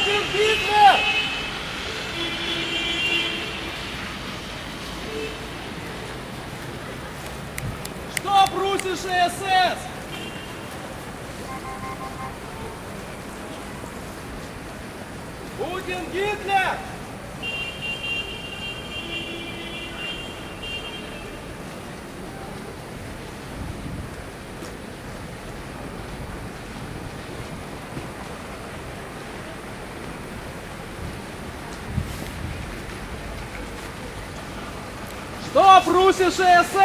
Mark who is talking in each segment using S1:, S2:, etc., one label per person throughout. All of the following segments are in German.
S1: Путин Гитлер! Стоп, русские СС! Путин Гитлер! Стоп, русские СС!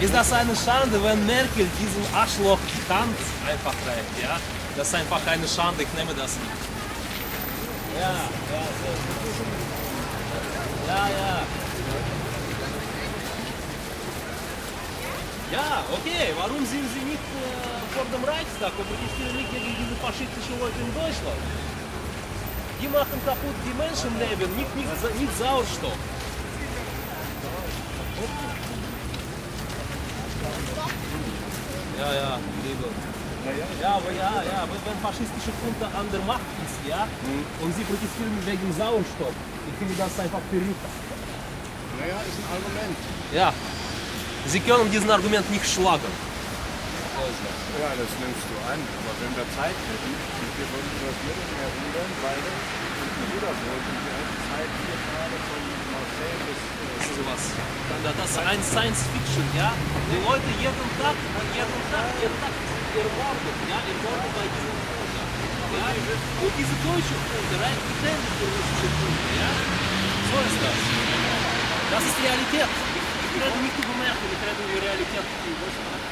S1: Ist das eine Schande, wenn Merkel diesen Arschloch die Hand einfach trägt, ja? Das ist einfach eine Schande, ich nehme das nicht. Ja, ja, ja, ja. Ja, okay, warum sind Sie nicht vor dem Reichstag und protestieren nicht gegen diese faschistischen Leute in Deutschland? Die machen kaputt die Menschenleben, nicht Sauerstoff. Ja, ja, Liebe. Ja, aber wenn faschistische Junta an der Macht ist, ja, und sie protestieren wegen Sauerstoff, ich finde das einfach verrückt.
S2: Naja, ist ein Argument.
S1: Ja, Sie können diesen Argument nicht schlagen.
S2: Ja, das nimmst du an. Aber wenn wir Zeit hätten, wir würden über das Mittelmeer rudern, weil die Ruderboote die ganze Zeit hier gerade von Marseille bis...
S1: Was? Das ist ein Science Fiction, ja? Die Leute jeden Tag ermorden, ja? Ermorden bei diesem Funke, ja? Und diese deutsche Funke reicht ständig für russische Funke, ja? So ist das. Das ist Realität. Ich rede nicht über Märchen, ich rede über Realität in Deutschland.